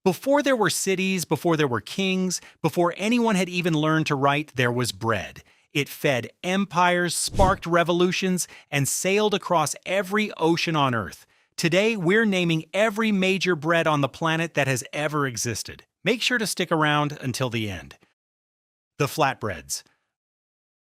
Before there were cities, before there were kings, before anyone had even learned to write, there was bread. It fed empires, sparked revolutions, and sailed across every ocean on Earth. Today, we're naming every major bread on the planet that has ever existed. Make sure to stick around until the end. The flatbreads.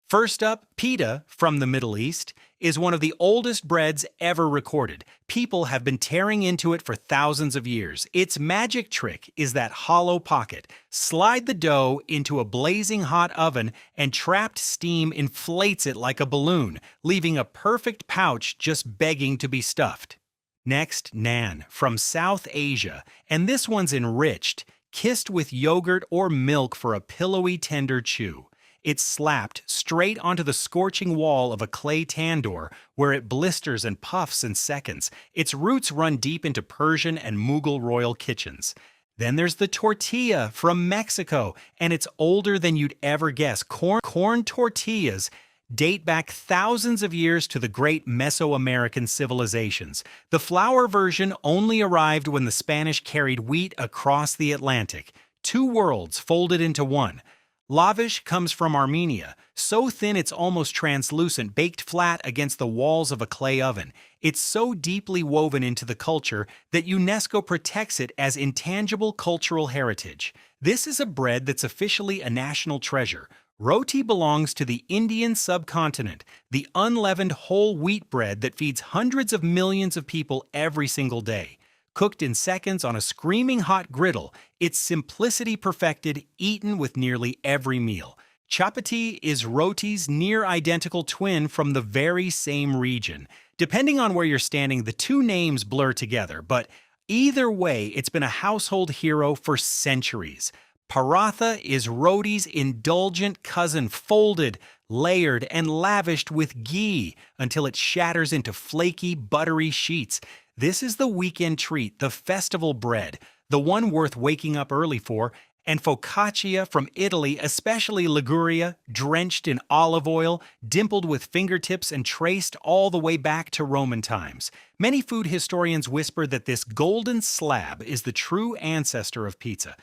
First up, pita, from the Middle East, is one of the oldest breads ever recorded. People have been tearing into it for thousands of years. Its magic trick is that hollow pocket. Slide the dough into a blazing hot oven and trapped steam inflates it like a balloon, leaving a perfect pouch just begging to be stuffed. Next, naan, from South Asia, and this one's enriched, kissed with yogurt or milk for a pillowy, tender chew. It's slapped straight onto the scorching wall of a clay tandoor, where it blisters and puffs in seconds. Its roots run deep into Persian and Mughal royal kitchens. Then there's the tortilla from Mexico, and it's older than you'd ever guess. Corn tortillas date back thousands of years to the great Mesoamerican civilizations. The flour version only arrived when the Spanish carried wheat across the Atlantic. Two worlds folded into one. Lavish comes from Armenia, so thin it's almost translucent, baked flat against the walls of a clay oven. It's so deeply woven into the culture that UNESCO protects it as intangible cultural heritage. This is a bread that's officially a national treasure. Roti belongs to the Indian subcontinent, the unleavened whole wheat bread that feeds hundreds of millions of people every single day. Cooked in seconds on a screaming hot griddle, its simplicity perfected, eaten with nearly every meal. Chapati is roti's near-identical twin from the very same region. Depending on where you're standing, the two names blur together, but either way, it's been a household hero for centuries. Paratha is roti's indulgent cousin, folded, layered, and lavished with ghee until it shatters into flaky, buttery sheets. This is the weekend treat, the festival bread, the one worth waking up early for, and focaccia from Italy, especially Liguria, drenched in olive oil, dimpled with fingertips and traced all the way back to Roman times. Many food historians whisper that this golden slab is the true ancestor of pizza.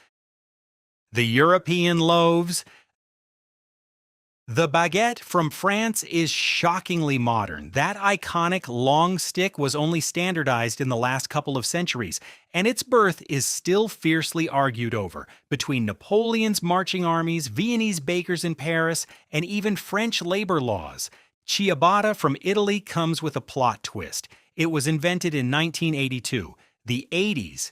The European loaves. The baguette from France is shockingly modern. That iconic long stick was only standardized in the last couple of centuries, and its birth is still fiercely argued over between Napoleon's marching armies, Viennese bakers in Paris, and even French labor laws. Ciabatta from Italy comes with a plot twist. It was invented in 1982, the 80s.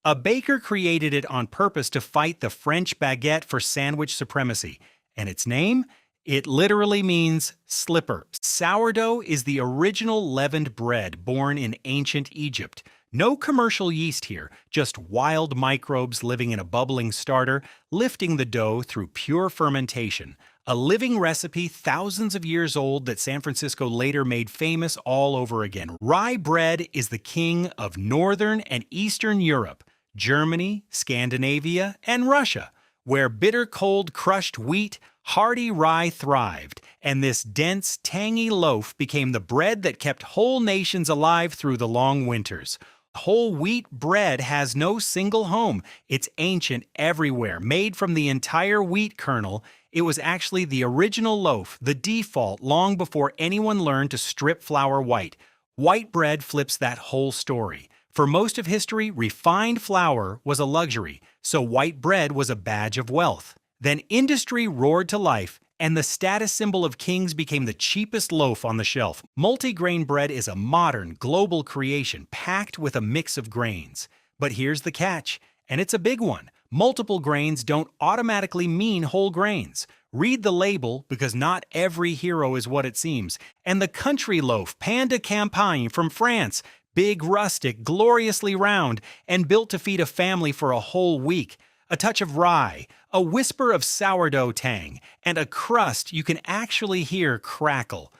A baker created it on purpose to fight the French baguette for sandwich supremacy. And its name? It literally means slipper. Sourdough is the original leavened bread born in ancient Egypt. No commercial yeast here, just wild microbes living in a bubbling starter, lifting the dough through pure fermentation. A living recipe thousands of years old that San Francisco later made famous all over again. Rye bread is the king of Northern and Eastern Europe, Germany, Scandinavia, and Russia, where bitter cold crushed wheat, hearty rye thrived, and this dense, tangy loaf became the bread that kept whole nations alive through the long winters. Whole wheat bread has no single home. It's ancient everywhere, made from the entire wheat kernel. It was actually the original loaf, the default, long before anyone learned to strip flour white. White bread flips that whole story. For most of history, refined flour was a luxury, so white bread was a badge of wealth. Then industry roared to life, and the status symbol of kings became the cheapest loaf on the shelf. Multigrain bread is a modern, global creation packed with a mix of grains. But here's the catch, and it's a big one. Multiple grains don't automatically mean whole grains. Read the label, because not every hero is what it seems. And the country loaf, pain de campagne from France, big, rustic, gloriously round, and built to feed a family for a whole week. A touch of rye, a whisper of sourdough tang, and a crust you can actually hear crackle.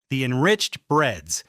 The enriched breads.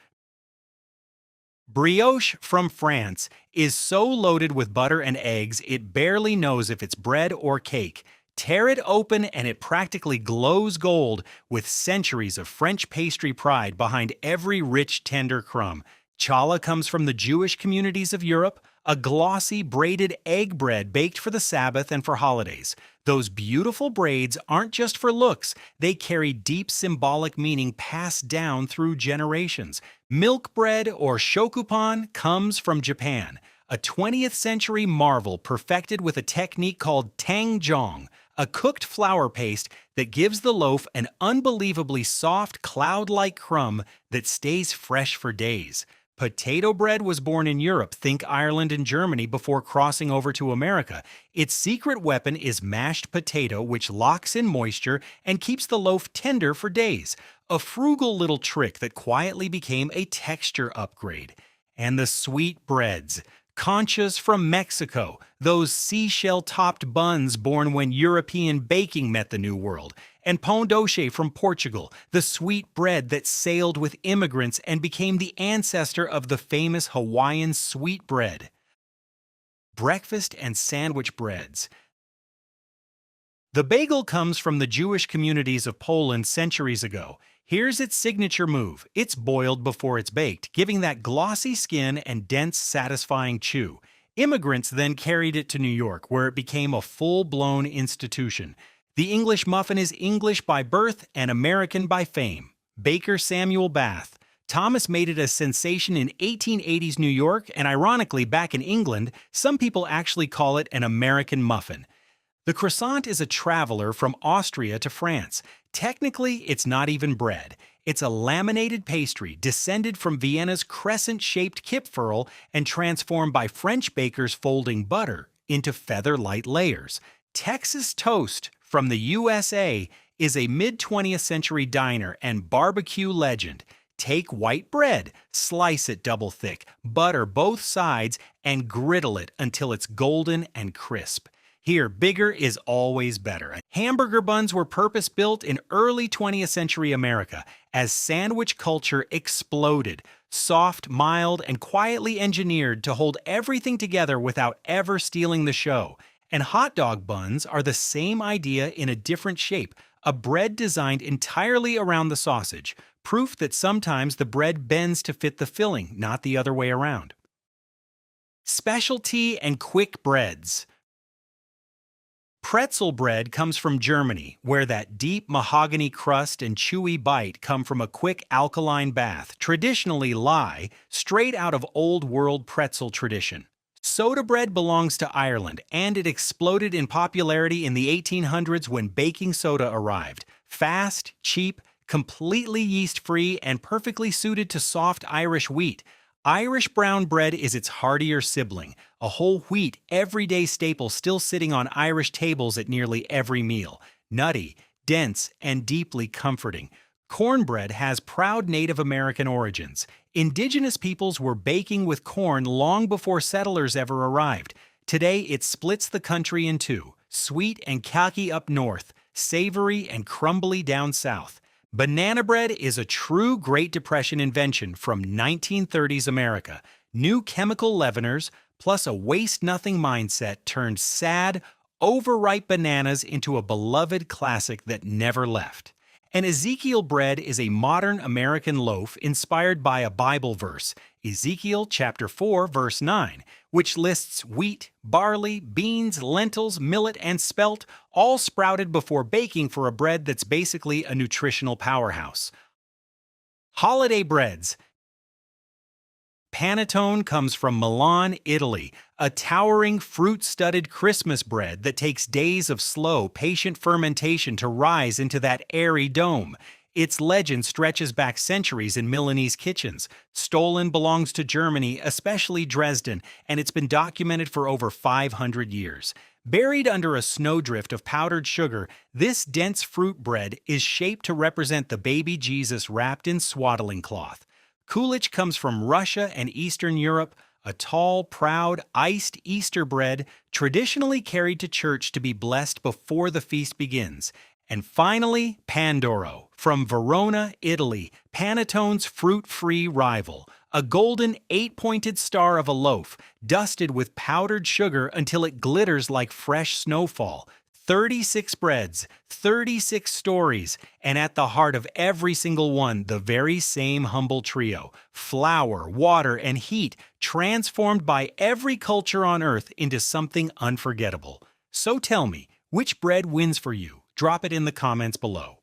Brioche from France is so loaded with butter and eggs it barely knows if it's bread or cake. Tear it open and it practically glows gold, with centuries of French pastry pride behind every rich, tender crumb. Challah comes from the Jewish communities of Europe, a glossy braided egg bread baked for the Sabbath and for holidays. Those beautiful braids aren't just for looks, they carry deep symbolic meaning passed down through generations. Milk bread, or shokupan, comes from Japan, a 20th century marvel perfected with a technique called tangjong, a cooked flour paste that gives the loaf an unbelievably soft, cloud-like crumb that stays fresh for days. Potato bread was born in Europe, think Ireland and Germany, before crossing over to America. Its secret weapon is mashed potato, which locks in moisture and keeps the loaf tender for days. A frugal little trick that quietly became a texture upgrade. And the sweet breads. Conchas from Mexico, those seashell-topped buns born when European baking met the New World. And pão doce from Portugal, the sweet bread that sailed with immigrants and became the ancestor of the famous Hawaiian sweetbread. Breakfast and sandwich breads. The bagel comes from the Jewish communities of Poland centuries ago. Here's its signature move. It's boiled before it's baked, giving that glossy skin and dense, satisfying chew. Immigrants then carried it to New York, where it became a full-blown institution. The English muffin is English by birth and American by fame. Baker Samuel Bath. Thomas made it a sensation in 1880s New York, and ironically, back in England, some people actually call it an American muffin. The croissant is a traveler from Austria to France. Technically, it's not even bread. It's a laminated pastry descended from Vienna's crescent-shaped kipferl and transformed by French bakers folding butter into feather-light layers. Texas toast from the USA is a mid-20th century diner and barbecue legend. Take white bread, slice it double thick, butter both sides, and griddle it until it's golden and crisp. Here, bigger is always better. Hamburger buns were purpose-built in early 20th century America as sandwich culture exploded, soft, mild, and quietly engineered to hold everything together without ever stealing the show. And hot dog buns are the same idea in a different shape, a bread designed entirely around the sausage, proof that sometimes the bread bends to fit the filling, not the other way around. Specialty and quick breads. Pretzel bread comes from Germany, where that deep mahogany crust and chewy bite come from a quick alkaline bath, traditionally lye, straight out of old-world pretzel tradition. Soda bread belongs to Ireland, and it exploded in popularity in the 1800s when baking soda arrived. Fast, cheap, completely yeast-free, and perfectly suited to soft Irish wheat. Irish brown bread is its heartier sibling, a whole wheat, everyday staple still sitting on Irish tables at nearly every meal. Nutty, dense, and deeply comforting. Cornbread has proud Native American origins. Indigenous peoples were baking with corn long before settlers ever arrived. Today, it splits the country in two, sweet and khaki up north, savory and crumbly down south. Banana bread is a true Great Depression invention from 1930s America. New chemical leaveners, plus a waste-nothing mindset turned sad, overripe bananas into a beloved classic that never left. And Ezekiel bread is a modern American loaf inspired by a Bible verse, Ezekiel chapter 4, verse 9, which lists wheat, barley, beans, lentils, millet, and spelt, all sprouted before baking for a bread that's basically a nutritional powerhouse. Holiday breads. Panettone comes from Milan, Italy, a towering fruit-studded Christmas bread that takes days of slow, patient fermentation to rise into that airy dome. Its legend stretches back centuries in Milanese kitchens. Stollen belongs to Germany, especially Dresden, and it's been documented for over 500 years. Buried under a snowdrift of powdered sugar, this dense fruit bread is shaped to represent the baby Jesus wrapped in swaddling cloth. Kulich comes from Russia and Eastern Europe, a tall, proud, iced Easter bread traditionally carried to church to be blessed before the feast begins. And finally, pandoro, from Verona, Italy, panettone's fruit-free rival, a golden 8-pointed star of a loaf, dusted with powdered sugar until it glitters like fresh snowfall. 36 breads, 36 stories, and at the heart of every single one, the very same humble trio: flour, water, and heat, transformed by every culture on earth into something unforgettable. So tell me, which bread wins for you? Drop it in the comments below.